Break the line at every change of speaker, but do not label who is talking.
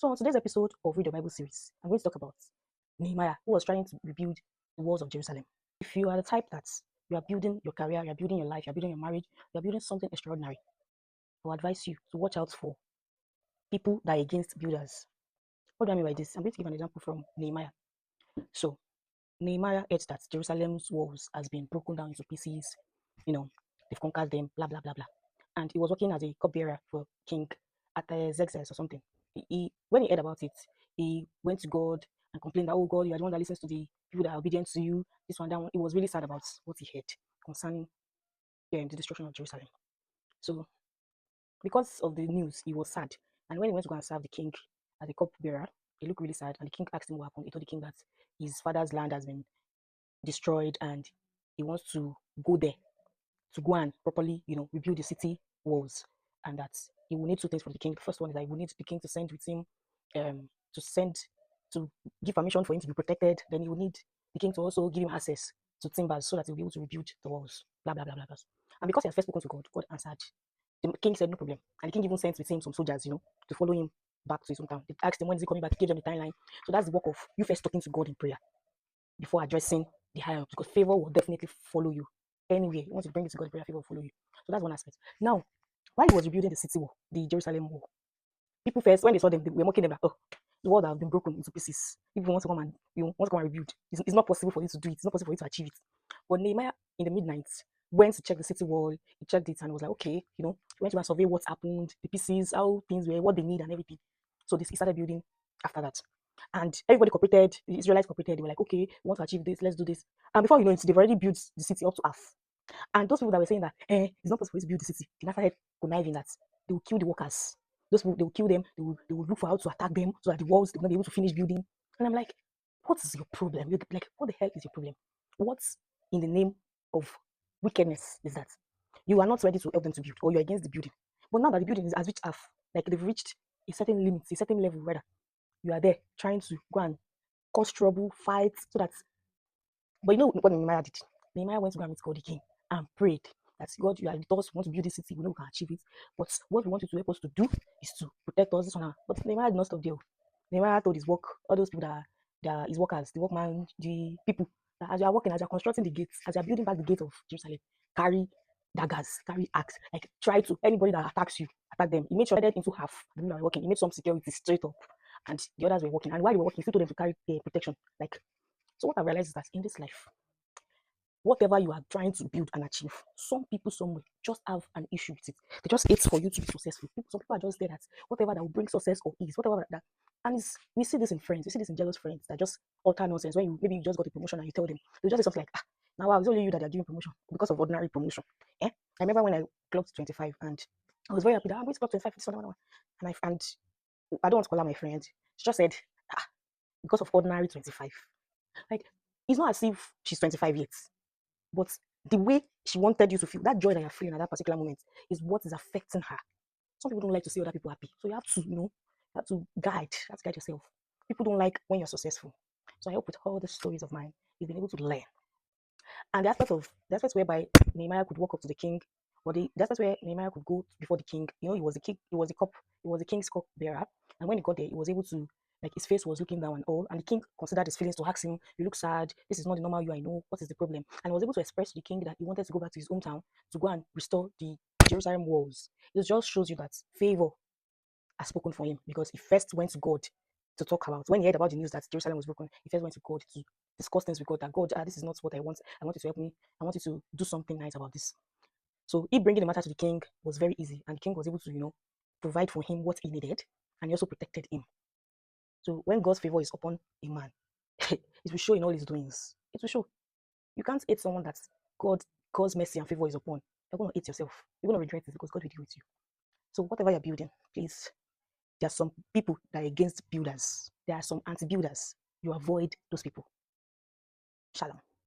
So on today's episode of Read the Bible series, I'm going to talk about Nehemiah, who was trying to rebuild the walls of Jerusalem. If you are the type that you are building your career, you are building your life, you are building your marriage, you are building something extraordinary, I will advise you to watch out for people that are against builders. What do I mean by this? I'm going to give an example from Nehemiah. So Nehemiah heard that Jerusalem's walls has been broken down into pieces, they've conquered them, blah blah blah blah. And he was working as a cupbearer for King Artaxerxes or something. When he heard about it, he went to God and complained that, oh God, you are the one that listens to the people that are obedient to you, this one, that one. He was really sad about what he heard concerning the destruction of Jerusalem. So because of the news, he was sad. And when he went to go and serve the king as a cupbearer, he looked really sad. And the king asked him what happened. He told the king that his father's land has been destroyed and he wants to go there to go and properly, rebuild the city walls. And that he will need two things from the king. The first one is that he will need the king to send with him, to send, to give permission for him to be protected. Then he will need the king to also give him access to timbers so that he'll be able to rebuild the walls. Blah, blah, blah, blah, blah. And because he has first spoken to God, God answered. The king said, no problem. And the king even sent with him some soldiers, to follow him back to his hometown. They asked him, when is he coming back? He gave them the timeline. So that's the work of you first talking to God in prayer before addressing the higher ups, because favor will definitely follow you anyway. Once you bring it to God in prayer, favor will follow you. So that's one aspect. Now, while he was rebuilding the city wall, the Jerusalem wall, people first, when they saw them, they were mocking them like, oh, the wall that have been broken into pieces. People want to come and rebuild. It's not possible for you to do it. It's not possible for you to achieve it. But Nehemiah, in the midnight, went to check the city wall. He checked it and was like, okay, he went to go and survey what happened, the pieces, how things were, what they need, and everything. So he started building after that. And everybody cooperated. The Israelites cooperated. They were like, okay, we want to achieve this. Let's do this. And before you know it, they've already built the city up to half. And those people that were saying that it's not possible to build the city, they now started conniving that they will kill the workers. Those people, they will kill them. They will look for how to attack them so that the walls, they will not be able to finish building. And I'm like, what is your problem? You're like, what the hell is your problem? What's in the name of wickedness is that you are not ready to help them to build, or you're against the building. But now that the building has reached half, like they've reached a certain limit, a certain level, rather, you are there trying to go and cause trouble, fight, so that. But you know what Nehemiah did? Nehemiah went to go and meet God again and prayed that, God, you are with us, we want to build this city, we know we can achieve it. But what we want you to help us to do is to protect us, this one. But Nehemiah did not stop there. Nehemiah told his work, all those people that are his workers, the workman, the people, that as you are working, as you are constructing the gates, as you are building back the gate of Jerusalem, carry daggers, carry axe, like try to, anybody that attacks you, attack them. He made sure that into half. The people were working, he made some security straight up, and the others were working. And while they were working, he still told them to carry protection. Like, so what I realized is that in this life, whatever you are trying to build and achieve, some people somewhere just have an issue with it. They just hate for you to be successful. Some people are just there that whatever that will bring success or ease, whatever that. And we see this in friends. We see this in jealous friends that just utter nonsense. When maybe you just got a promotion and you tell them, they just say something like, now it's only you that are doing promotion because of ordinary promotion. I remember when I clocked 25 and I was very happy that I'm going to clock 25 this one. And I don't want to call her my friend. She just said, because of ordinary 25. Like, it's not as if she's 25 yet. But the way she wanted you to feel, that joy that you're feeling at that particular moment, is what is affecting her. Some people don't like to see other people happy. So you have to, guide yourself. People don't like when you're successful. So I hope with all the stories of mine, you've been able to learn. And the aspect whereby Nehemiah could walk up to the king, or the aspect where Nehemiah could go before the king, he was the king, he was the king's cup bearer. And when he got there, he was able to, like, his face was looking down and all. And the king considered his feelings to ask him, you look sad, this is not the normal you I know, what is the problem? And he was able to express to the king that he wanted to go back to his hometown to go and restore the Jerusalem walls. It just shows you that favor has spoken for him, because he first went to God to talk about. When he heard about the news that Jerusalem was broken, he first went to God to discuss things with God, that God, this is not what I want. I want you to help me. I want you to do something nice about this. So he bringing the matter to the king was very easy, and the king was able to, provide for him what he needed, and he also protected him. So when God's favor is upon a man, it will show in all his doings. It will show. You can't hate someone that God's mercy and favor is upon. You're going to hate yourself. You're going to regret it, because God will deal with you. So whatever you're building, please, there are some people that are against builders. There are some anti-builders. You avoid those people. Shalom.